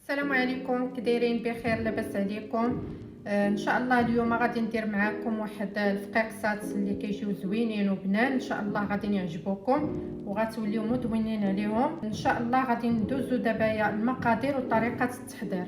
السلام عليكم، كدايرين؟ بخير؟ لاباس عليكم؟ ان شاء الله اليوم غادي ندير معكم واحد الفقيقسات اللي كيجيو زوينين وبنان. ان شاء الله غادي يعجبوكم وغتوليو مدونين عليهم. ان شاء الله غادي ندوزو دابا المقادير وطريقه التحضير.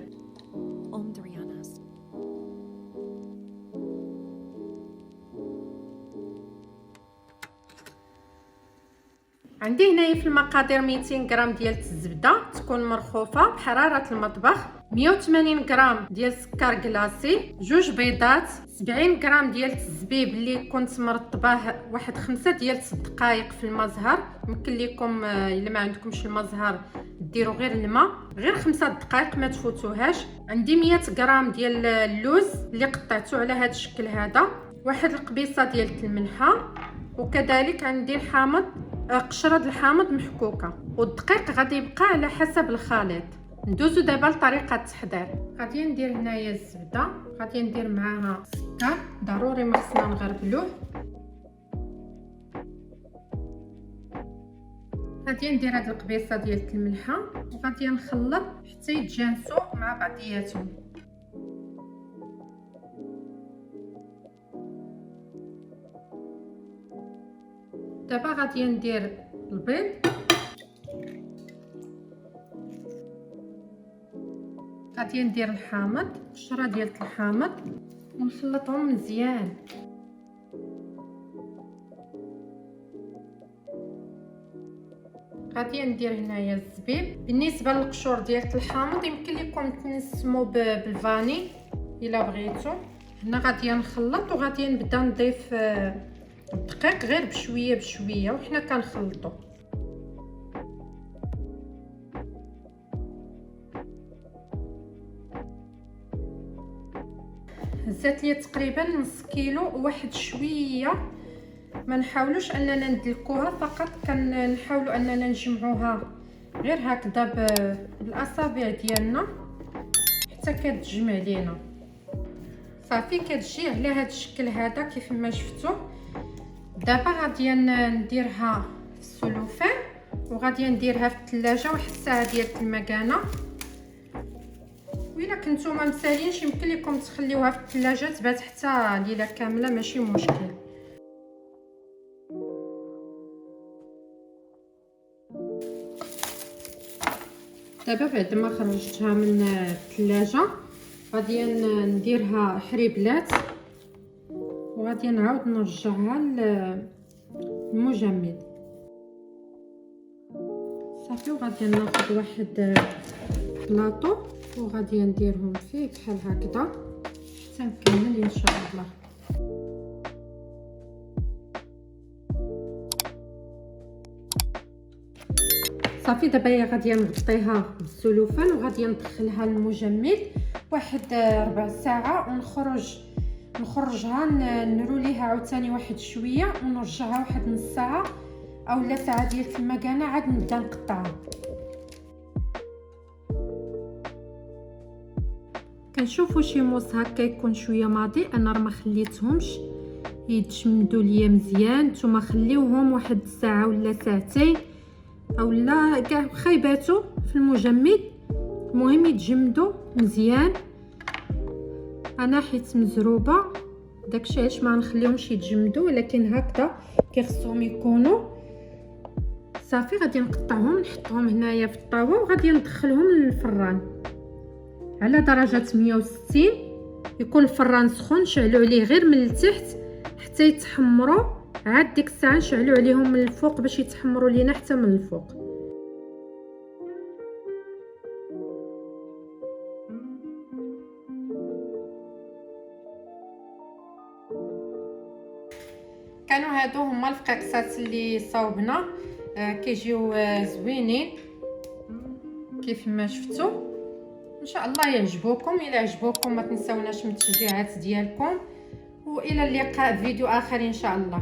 عندي هنايا في المقادير 200 غرام ديال الزبده تكون مرخوفه بحراره المطبخ، 180 غرام ديال السكر كلاصي، 2 بيضات، 70 غرام ديال الزبيب اللي كنت مرطباه واحد 5 ديال الدقائق في المزهر. يمكن لكم الا ما عندكمش المزهر ديروا غير الماء، غير 5 دقائق ما تفوتوهاش. عندي 100 غرام ديال اللوز اللي قطعته على هذا الشكل هذا، واحد القبيصه ديال الملحه، وكذلك عندي الحامض، قشره الحامض محكوكه، والدقيق غادي يبقى على حسب الخليط. ندوزو دابا لطريقه التحضير. غادي ندير هنايا الزبده، غادي ندير معاها السكر، ضروري ما خصنا نغربلوه. غادي ندير هاد القبيصه ديال الملحه وغادي نخلط حتى يتجانسوا مع بعضياتهم. دابا غادي ندير البيض، غادي ندير الحامض، قشره ديال الحامض، ونخلطهم مزيان. غادي ندير هنايا الزبيب. بالنسبه للقشور ديال الحامض يمكن لكم تنسموا بالفاني الا بغيتو. هنا غادي نخلط وغادي نبدا نضيف الدقيق غير بشويه بشويه وحنا كنخلطو. هزات ليا تقريبا نص كيلو وواحد شويه. ما نحاولوش اننا ندلكوها، فقط كنحاولوا اننا نجمعوها غير هكذا بالاصابع ديالنا حتى كتجمع لينا. صافي كتجي على هذا الشكل هذا كيف ما شفتوا. دابا غادي نديرها في السلوفان وغادي نديرها في الثلاجه واحد الساعه ديال المكانه. وإلا كنتوما مسالينش يمكن لكم تخليوها في الثلاجه تبات حتى ليله كامله، ماشي مشكل. دابا بعد ما خرجتها من الثلاجه غادي نديرها حريبلات وغادي نعاود نرجعها للمجمد. صافي وغادي ناخذ واحد بلاطو وغادي نديرهم فيه بحال هكذا حتى نكمل ان شاء الله. صافي دابا غادي نغطيها بالسلوفان وغادي ندخلها للمجمد واحد ربع ساعه ونخرجها نروليها عاوتاني واحد شويه ونرجعها واحد نص ساعه او لا ساعه ديال المكانه عاد نبدا نقطعها. كنشوفوا شي موس هكا يكون شويه ماضي، انا راه ما خليتهمش يتجمدوا ليا مزيان. نتوما خليوهم واحد ساعه ولا ساعتين اولا كاع خيباتو في المجمد، المهم يتجمدوا مزيان. انا حيت مزروبه داكشي علاش ما نخليهمش يتجمدوا، ولكن هكذا كيخصهم يكونوا. صافي غادي نقطعهم نحطهم هنايا في الطاوه وغادي ندخلهم للفران على درجه 160. يكون الفران سخون، نشعلوا عليه غير من التحت حتى يتحمروا، عاد ديك الساعه نشعلوا عليهم من الفوق باش يتحمروا لينا حتى من الفوق. كانوا هادو هما الفقيقسات اللي صاوبنا، كيجيو زوينين كيف ما شفتوا. ان شاء الله يعجبوكم. الى عجبوكم ما تنساوناش من التشجيعات ديالكم، والى اللقاء في فيديو اخر ان شاء الله.